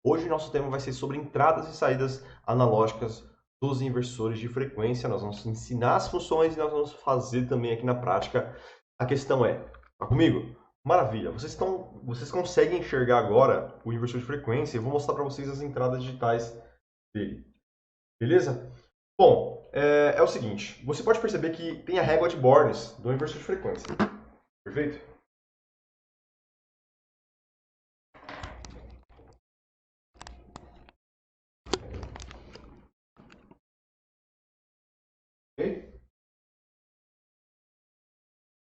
Hoje nosso tema vai ser sobre entradas e saídas analógicas dos inversores de frequência. Nós vamos ensinar as funções e nós vamos fazer também aqui na prática. A questão é, tá comigo? Maravilha, vocês conseguem enxergar agora o inversor de frequência? Eu vou mostrar para vocês as entradas digitais dele, beleza? Bom, é o seguinte, você pode perceber que tem a régua de Bornes do inversor de frequência, perfeito? Ok?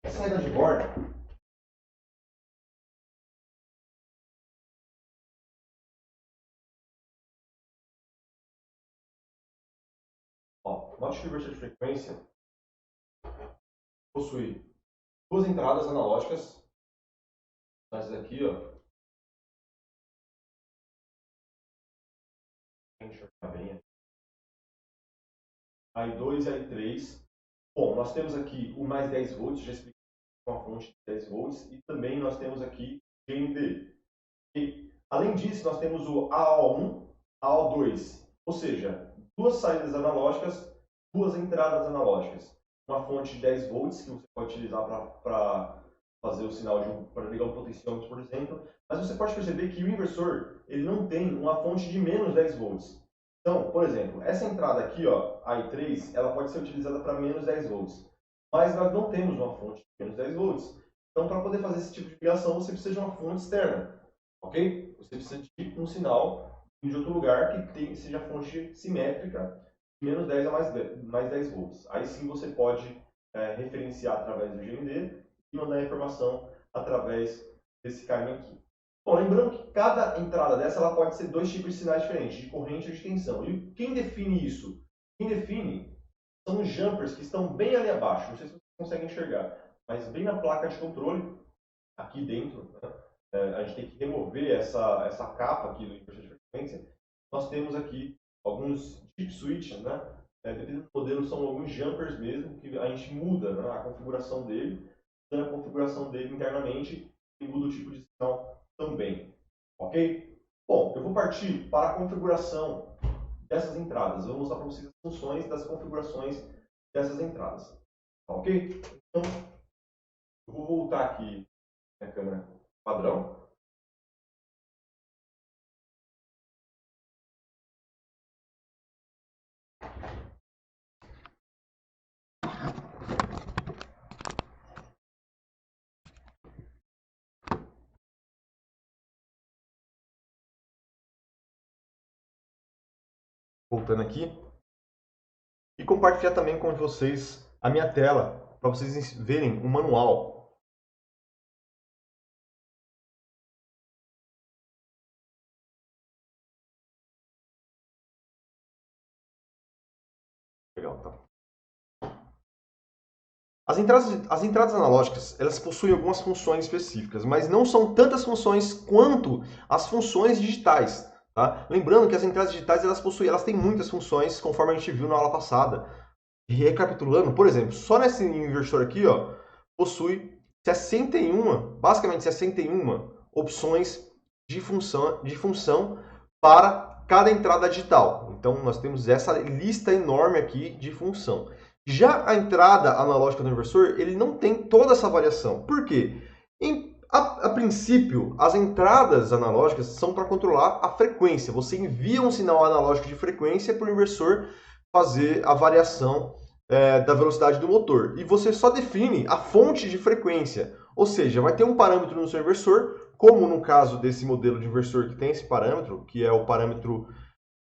Essa régua de Bornes, ó, note que o inversor de frequência possui duas entradas analógicas, essas aqui, ó, enxergar bem, I2 e I3. Bom, nós temos aqui o mais 10 volts, já expliquei com a fonte de 10 volts, e também nós temos aqui GND. E, além disso, nós temos o AO1, AO2, ou seja, duas saídas analógicas, duas entradas analógicas. Uma fonte de 10 volts, que você pode utilizar para fazer o sinal para ligar um potenciômetro, por exemplo, mas você pode perceber que o inversor ele não tem uma fonte de menos 10 volts. Então, por exemplo, essa entrada aqui, ó, I3, ela pode ser utilizada para menos 10 volts, mas nós não temos uma fonte de menos 10 volts. Então, para poder fazer esse tipo de ligação, você precisa de uma fonte externa, ok? Você precisa de um sinal de outro lugar que seja fonte simétrica, de menos 10 a mais 10 volts. Aí sim você pode referenciar através do GND e mandar a informação através desse caminho aqui. Bom, lembrando que cada entrada dessa ela pode ser dois tipos de sinais diferentes, de corrente ou de tensão. E quem define isso? Quem define são os jumpers que estão bem ali abaixo. Não sei se vocês conseguem enxergar, mas bem na placa de controle, aqui dentro, né, a gente tem que remover essa capa aqui do inversor de frequência. Nós temos aqui alguns chip switches, né? Dependendo do modelo, são alguns jumpers mesmo, que a gente muda, né, a configuração dele, a configuração dele internamente e muda o tipo de sinal também. Ok? Bom, eu vou partir para a configuração dessas entradas. Eu vou mostrar para vocês as funções das configurações dessas entradas. Ok? Então, eu vou voltar aqui na câmera padrão. Voltando aqui. E compartilhar também com vocês a minha tela, para vocês verem o manual. Legal, tá? As entradas analógicas, elas possuem algumas funções específicas, mas não são tantas funções quanto as funções digitais. Tá? Lembrando que as entradas digitais elas têm muitas funções, conforme a gente viu na aula passada. Recapitulando, por exemplo, só nesse inversor aqui, ó, possui 61, basicamente 61 opções de função para cada entrada digital. Então, nós temos essa lista enorme aqui de função. Já a entrada analógica do inversor, ele não tem toda essa variação. Por quê? A princípio, as entradas analógicas são para controlar a frequência. Você envia um sinal analógico de frequência para o inversor fazer a variação da velocidade do motor. E você só define a fonte de frequência. Ou seja, vai ter um parâmetro no seu inversor, como no caso desse modelo de inversor que tem esse parâmetro, que é o parâmetro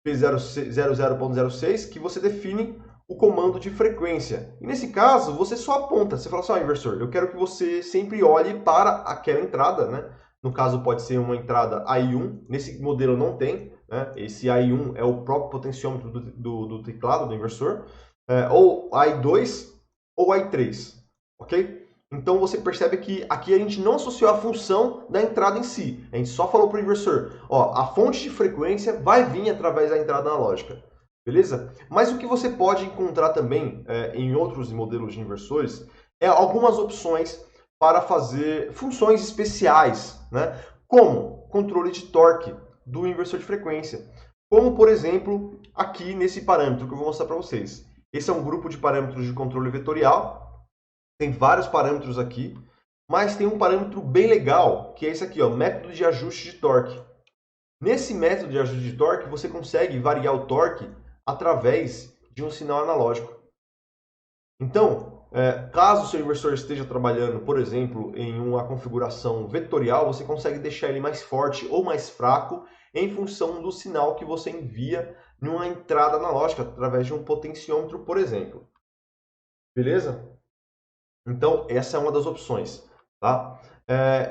P00.06, que você define o comando de frequência. E nesse caso, você só aponta. Você fala assim, inversor, eu quero que você sempre olhe para aquela entrada, né? No caso, pode ser uma entrada I1. Nesse modelo não tem, né? Esse I1 é o próprio potenciômetro do teclado, do inversor. Ou I2 ou I3, ok? Então você percebe que aqui a gente não associou a função da entrada em si. A gente só falou para o inversor, ó, a fonte de frequência vai vir através da entrada analógica. Beleza? Mas o que você pode encontrar também em outros modelos de inversores é algumas opções para fazer funções especiais, né? Como controle de torque. do inversor de frequência. Como, por exemplo, aqui nesse parâmetro que eu vou mostrar para vocês. Esse é um grupo de parâmetros de controle vetorial. Tem vários parâmetros aqui, mas tem um parâmetro bem legal, que é esse aqui, ó, método de ajuste de torque. Nesse método de ajuste de torque, você consegue variar o torque através de um sinal analógico. Então, caso o seu inversor esteja trabalhando, por exemplo, em uma configuração vetorial, você consegue deixar ele mais forte ou mais fraco em função do sinal que você envia numa entrada analógica, através de um potenciômetro, por exemplo. Beleza? Então, essa é uma das opções. Tá?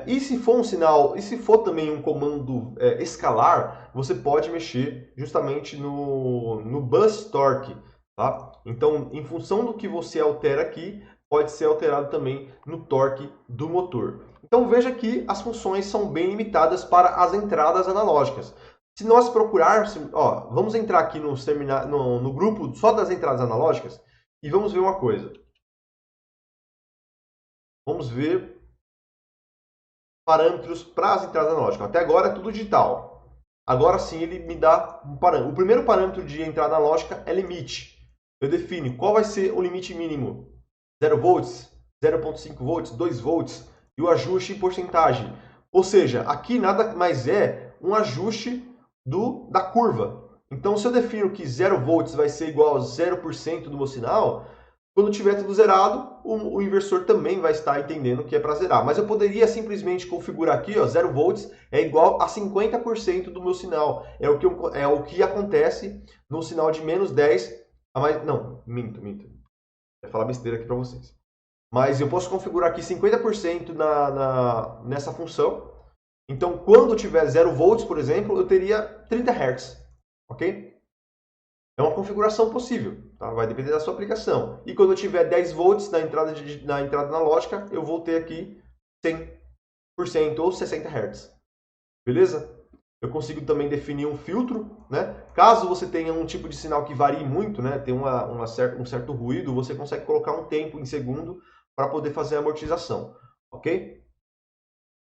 E se for um sinal, e se for também um comando escalar, você pode mexer justamente no bus torque. Tá? Então, em função do que você altera aqui, pode ser alterado também no torque do motor. Então, veja que as funções são bem limitadas para as entradas analógicas. Se nós procurarmos, vamos entrar aqui no grupo só das entradas analógicas e vamos ver uma coisa. Vamos ver parâmetros para as entradas analógicas. Até agora é tudo digital. Agora sim ele me dá um parâmetro. O primeiro parâmetro de entrada analógica é limite. Eu defino qual vai ser o limite mínimo. 0 volts, 0,5 volts, 2 volts e o ajuste em porcentagem. Ou seja, aqui nada mais é um ajuste da curva. Então, se eu defino que 0 volts vai ser igual a 0% do meu sinal, quando tiver tudo zerado, o inversor também vai estar entendendo que é para zerar. Mas eu poderia simplesmente configurar aqui, 0 volts é igual a 50% do meu sinal. É o que acontece no sinal de menos 10 a mais... Não, minto. Vou falar besteira aqui para vocês. Mas eu posso configurar aqui 50% nessa função. Então, quando tiver 0 volts, por exemplo, eu teria 30 Hz. Ok? É uma configuração possível, tá? Vai depender da sua aplicação. E quando eu tiver 10 volts na entrada analógica, eu vou ter aqui 100% ou 60 Hz. Beleza? Eu consigo também definir um filtro, né? Caso você tenha um tipo de sinal que varie muito, né? Tem um certo ruído, você consegue colocar um tempo em segundo para poder fazer a amortização, ok?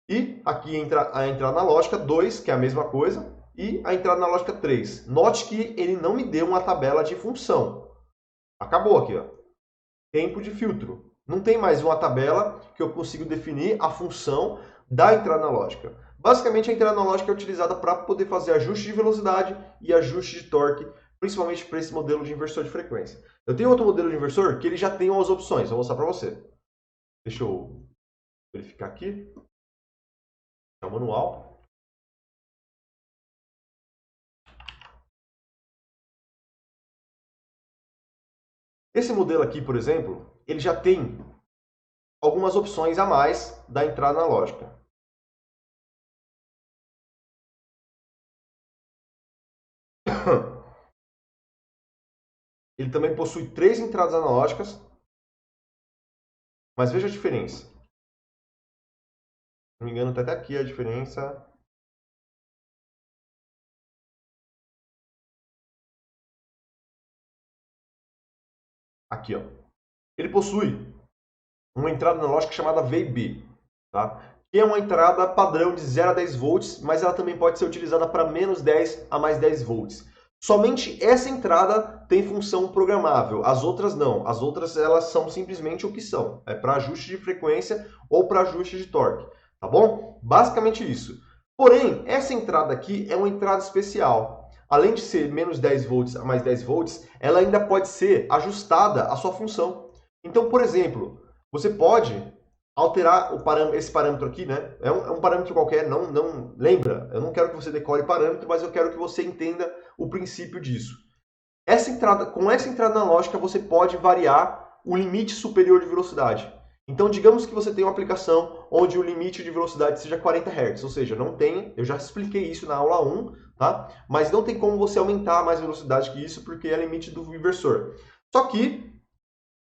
E aqui entra a entrada analógica 2, que é a mesma coisa, e a entrada analógica 3. Note que ele não me deu uma tabela de função. Acabou aqui, ó. Tempo de filtro. Não tem mais uma tabela que eu consigo definir a função da entrada analógica. Basicamente, a entrada analógica é utilizada para poder fazer ajuste de velocidade e ajuste de torque, principalmente para esse modelo de inversor de frequência. Eu tenho outro modelo de inversor que ele já tem umas opções. Vou mostrar para você. Deixa eu verificar aqui. É o manual. Esse modelo aqui, por exemplo, ele já tem algumas opções a mais da entrada analógica. Ele também possui 3 entradas analógicas, mas veja a diferença. Se não me engano, está até aqui a diferença. Aqui, ó. Ele possui uma entrada analógica chamada VB, tá? Que é uma entrada padrão de 0 a 10 volts, mas ela também pode ser utilizada para menos 10 a mais 10 volts. Somente essa entrada tem função programável, as outras não. As outras elas são simplesmente o que são. É para ajuste de frequência ou para ajuste de torque, tá bom? Basicamente isso. Porém, essa entrada aqui é uma entrada especial. Além de ser menos 10 volts a mais 10 volts, ela ainda pode ser ajustada à sua função. Então, por exemplo, você pode alterar esse parâmetro aqui, né? É um parâmetro qualquer, não lembra. Eu não quero que você decore parâmetro, mas eu quero que você entenda o princípio disso. Com essa entrada analógica, você pode variar o limite superior de velocidade. Então, digamos que você tem uma aplicação onde o limite de velocidade seja 40 Hz, ou seja, não tem, eu já expliquei isso na aula 1, tá? Mas não tem como você aumentar mais velocidade que isso, porque é limite do inversor. Só que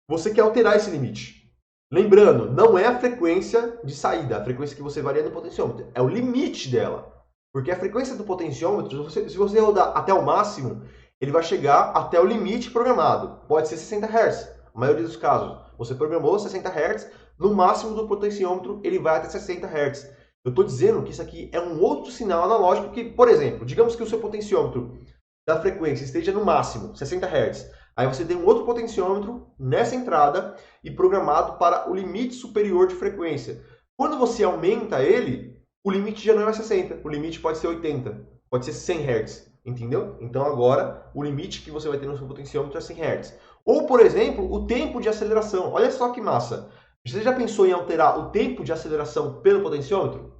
você quer alterar esse limite. Lembrando, não é a frequência de saída, a frequência que você varia no potenciômetro, é o limite dela. Porque a frequência do potenciômetro, se você rodar até o máximo, ele vai chegar até o limite programado. Pode ser 60 Hz, a maioria dos casos. Você programou 60 Hz, no máximo do potenciômetro ele vai até 60 Hz. Eu estou dizendo que isso aqui é um outro sinal analógico que, por exemplo, digamos que o seu potenciômetro da frequência esteja no máximo, 60 Hz. Aí você tem um outro potenciômetro nessa entrada e programado para o limite superior de frequência. Quando você aumenta ele, o limite já não é 60, o limite pode ser 80, pode ser 100 Hz, entendeu? Então agora o limite que você vai ter no seu potenciômetro é 100 Hz. Ou, por exemplo, o tempo de aceleração. Olha só que massa. Você já pensou em alterar o tempo de aceleração pelo potenciômetro?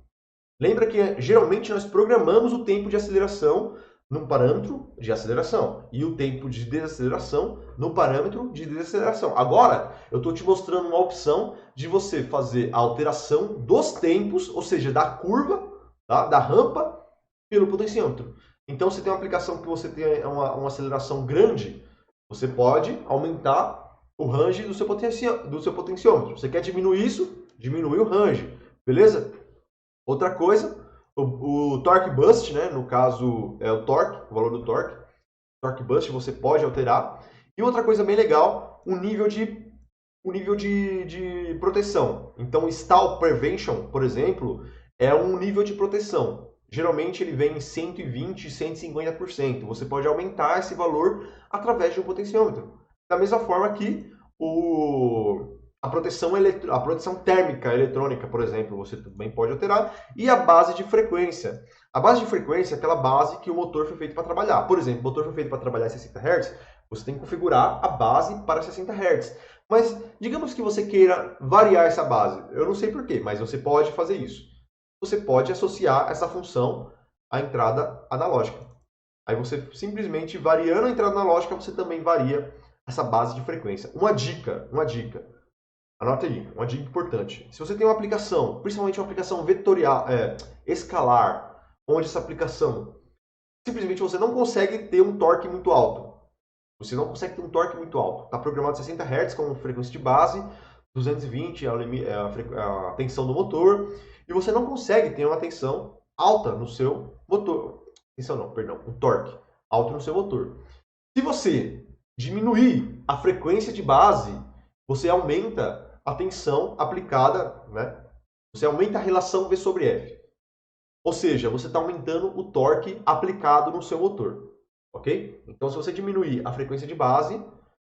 Lembra que geralmente nós programamos o tempo de aceleração num parâmetro de aceleração e o tempo de desaceleração no parâmetro de desaceleração. Agora, eu estou te mostrando uma opção de você fazer a alteração dos tempos, ou seja, da curva, tá? Da rampa, pelo potenciômetro. Então, se tem uma aplicação que você tem uma aceleração grande, você pode aumentar o range do seu potenciômetro. Você quer diminuir isso? Diminui o range, beleza? Outra coisa, o torque boost, né? No caso é o torque, o valor do torque. Torque boost você pode alterar. E outra coisa bem legal, o nível de proteção. Então, Stall Prevention, por exemplo, é um nível de proteção. Geralmente ele vem em 120%, 150%. Você pode aumentar esse valor através de um potenciômetro. Da mesma forma que a proteção térmica eletrônica, por exemplo, você também pode alterar. E a base de frequência. A base de frequência é aquela base que o motor foi feito para trabalhar. Por exemplo, o motor foi feito para trabalhar em 60 Hz, você tem que configurar a base para 60 Hz. Mas digamos que você queira variar essa base. Eu não sei porquê, mas você pode fazer isso. Você pode associar essa função à entrada analógica. Aí você simplesmente variando a entrada analógica, você também varia essa base de frequência. Uma dica. Anota aí, uma dica importante. Se você tem uma aplicação, principalmente uma aplicação vetorial, escalar, onde essa aplicação simplesmente você não consegue ter um torque muito alto. Você não consegue ter um torque muito alto. Está programado 60 Hz como frequência de base, 220 é a tensão do motor, e você não consegue ter uma tensão alta no seu motor. Um torque alto no seu motor. Se você diminuir a frequência de base, você aumenta a tensão aplicada, né? Você aumenta a relação V sobre F. Ou seja, você está aumentando o torque aplicado no seu motor. Ok? Então, se você diminuir a frequência de base,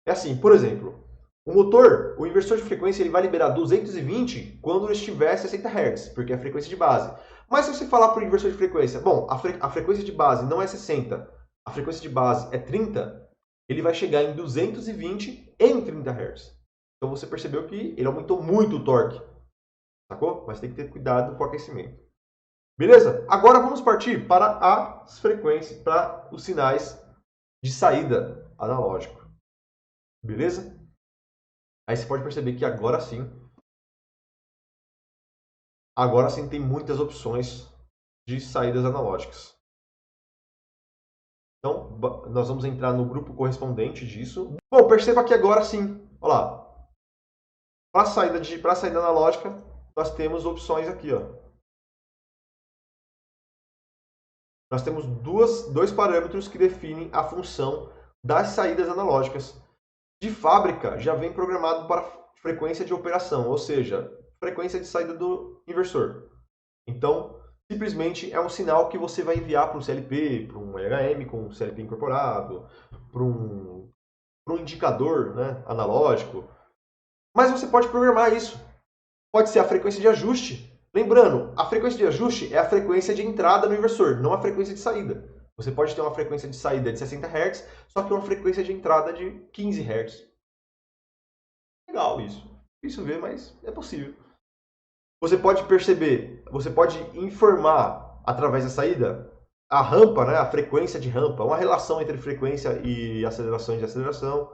é assim, por exemplo, o inversor de frequência, ele vai liberar 220 quando ele estiver 60 Hz, porque é a frequência de base. Mas se você falar para o inversor de frequência, bom, a frequência de base não é 60, a frequência de base é 30, ele vai chegar em 220 em 30 Hz. Então você percebeu que ele aumentou muito o torque, sacou? Mas tem que ter cuidado com o aquecimento. Beleza? Agora vamos partir para as frequências, para os sinais de saída analógico. Beleza? Aí você pode perceber que agora sim tem muitas opções de saídas analógicas. Então, nós vamos entrar no grupo correspondente disso. Bom, perceba que agora sim, olha lá. Para a saída analógica, nós temos opções aqui, ó. Nós temos dois parâmetros que definem a função das saídas analógicas. De fábrica, já vem programado para frequência de operação, ou seja, frequência de saída do inversor. Então, simplesmente é um sinal que você vai enviar para um CLP, para um EHM com um CLP incorporado, para um indicador, né, analógico. Mas você pode programar isso. Pode ser a frequência de ajuste. Lembrando, a frequência de ajuste é a frequência de entrada no inversor, não a frequência de saída. Você pode ter uma frequência de saída de 60 Hz, só que uma frequência de entrada de 15 Hz. Legal isso. Difícil ver, mas é possível. Você pode perceber, você pode informar através da saída a rampa, né, a frequência de rampa, uma relação entre frequência e aceleração de aceleração.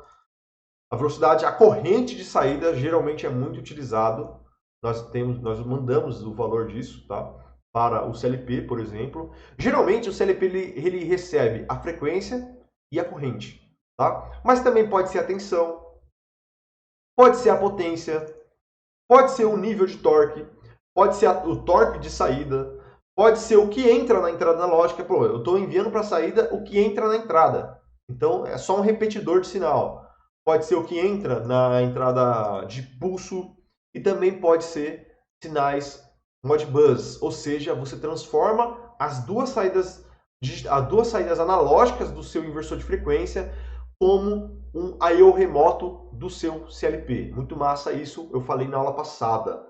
A velocidade, a corrente de saída geralmente é muito utilizado. Nós mandamos o valor disso, tá? Para o CLP, por exemplo. Geralmente o CLP ele recebe a frequência e a corrente, tá? Mas também pode ser a tensão, pode ser a potência, pode ser o nível de torque, pode ser o torque de saída, pode ser o que entra na entrada analógica. Pô, eu estou enviando para a saída o que entra na entrada. Então é só um repetidor de sinal. Pode ser o que entra na entrada de pulso e também pode ser sinais Modbus, ou seja, você transforma as duas saídas analógicas do seu inversor de frequência como um I/O remoto do seu CLP. Muito massa isso, eu falei na aula passada,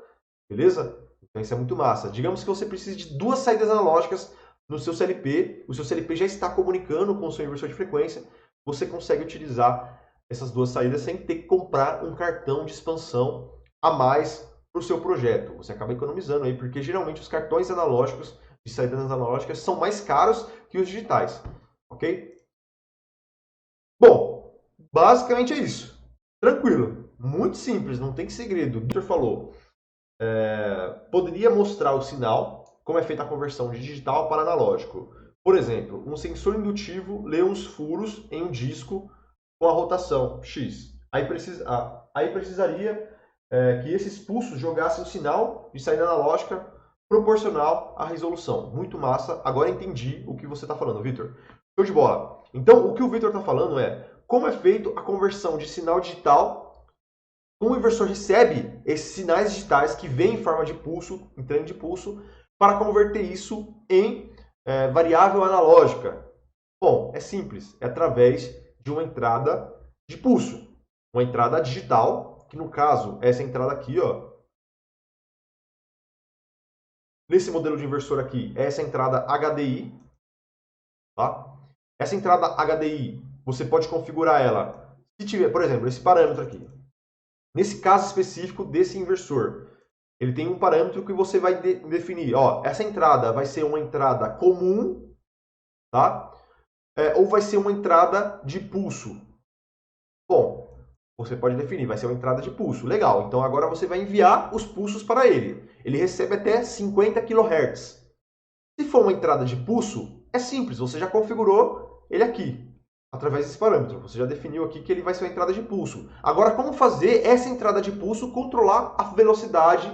beleza? Então isso é muito massa. Digamos que você precise de duas saídas analógicas no seu CLP, o seu CLP já está comunicando com o seu inversor de frequência, você consegue utilizar essas duas saídas sem ter que comprar um cartão de expansão a mais para o seu projeto. Você acaba economizando aí, porque geralmente os cartões analógicos de saídas analógicas são mais caros que os digitais, ok? Bom, basicamente é isso. Tranquilo, muito simples, não tem segredo. O Victor falou, poderia mostrar o sinal, como é feita a conversão de digital para analógico. Por exemplo, um sensor indutivo lê uns furos em um disco com a rotação X. Aí precisaria que esses pulsos jogassem o sinal de saída analógica proporcional à resolução. Muito massa. Agora entendi o que você está falando, Victor. Show de bola. Então, o que o Victor está falando é como é feito a conversão de sinal digital. Como o inversor recebe esses sinais digitais que vêm em forma de pulso, em trem de pulso, para converter isso em variável analógica. Bom, é simples. É através de uma entrada de pulso. Uma entrada digital, que no caso, essa entrada aqui, ó. Nesse modelo de inversor aqui, essa entrada HDI. Tá? Essa entrada HDI, você pode configurar ela. Se tiver, por exemplo, esse parâmetro aqui. Nesse caso específico desse inversor, ele tem um parâmetro que você vai definir. Ó, essa entrada vai ser uma entrada comum, tá? Ou vai ser uma entrada de pulso. Bom, você pode definir, vai ser uma entrada de pulso. Legal, então agora você vai enviar os pulsos para ele. Ele recebe até 50 kHz. Se for uma entrada de pulso, é simples, você já configurou ele aqui, através desse parâmetro. Você já definiu aqui que ele vai ser uma entrada de pulso. Agora, como fazer essa entrada de pulso controlar a velocidade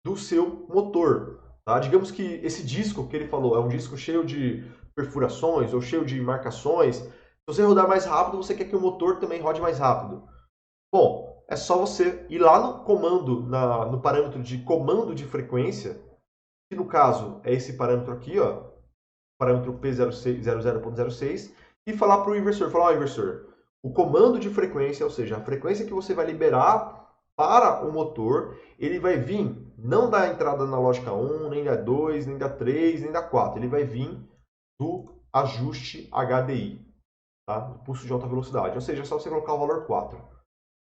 do seu motor? Tá? Digamos que esse disco que ele falou é um disco cheio de perfurações ou cheio de marcações. Se você rodar mais rápido, você quer que o motor também rode mais rápido. Bom, é só você ir lá no comando, no parâmetro de comando de frequência, que no caso é esse parâmetro aqui, ó, parâmetro P00.06, e falar para o inversor, falar, inversor, o comando de frequência, ou seja, a frequência que você vai liberar para o motor, ele vai vir não da entrada analógica 1, nem da 2, nem da 3, nem da 4, ele vai vir do ajuste HDI, tá? Do pulso de alta velocidade, ou seja, é só você colocar o valor 4.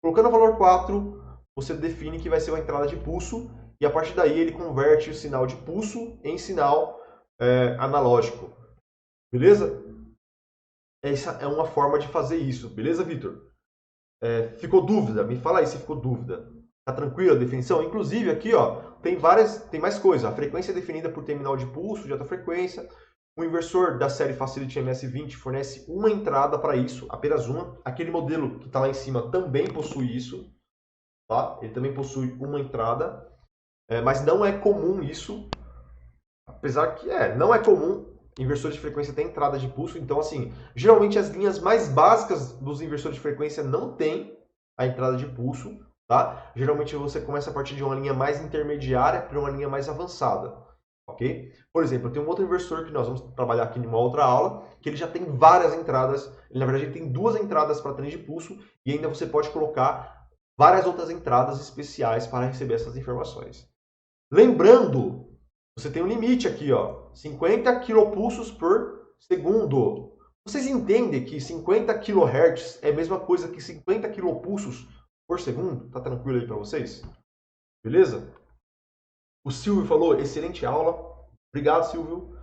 Colocando o valor 4, você define que vai ser uma entrada de pulso, e a partir daí ele converte o sinal de pulso em sinal analógico. Beleza? Essa é uma forma de fazer isso. Beleza, Victor? Ficou dúvida? Me fala aí se ficou dúvida. Tá tranquila a definição? Inclusive aqui, ó, tem mais coisas. A frequência é definida por terminal de pulso de alta frequência. O inversor da série Facility MS-20 fornece uma entrada para isso, apenas uma. Aquele modelo que está lá em cima também possui isso. Tá? Ele também possui uma entrada. Mas não é comum isso. Apesar que não é comum. Inversores de frequência tem entrada de pulso. Então, assim, geralmente as linhas mais básicas dos inversores de frequência não tem a entrada de pulso. Tá? Geralmente você começa a partir de uma linha mais intermediária para uma linha mais avançada. Ok? Por exemplo, tem um outro inversor que nós vamos trabalhar aqui em uma outra aula, que ele já tem várias entradas. Na verdade, ele tem 2 entradas para trem de pulso e ainda você pode colocar várias outras entradas especiais para receber essas informações. Lembrando, você tem um limite aqui, ó, 50 kilopulsos por segundo. Vocês entendem que 50 kHz é a mesma coisa que 50 kilopulsos por segundo? Tá tranquilo aí para vocês? Beleza? O Silvio falou, excelente aula. Obrigado, Silvio.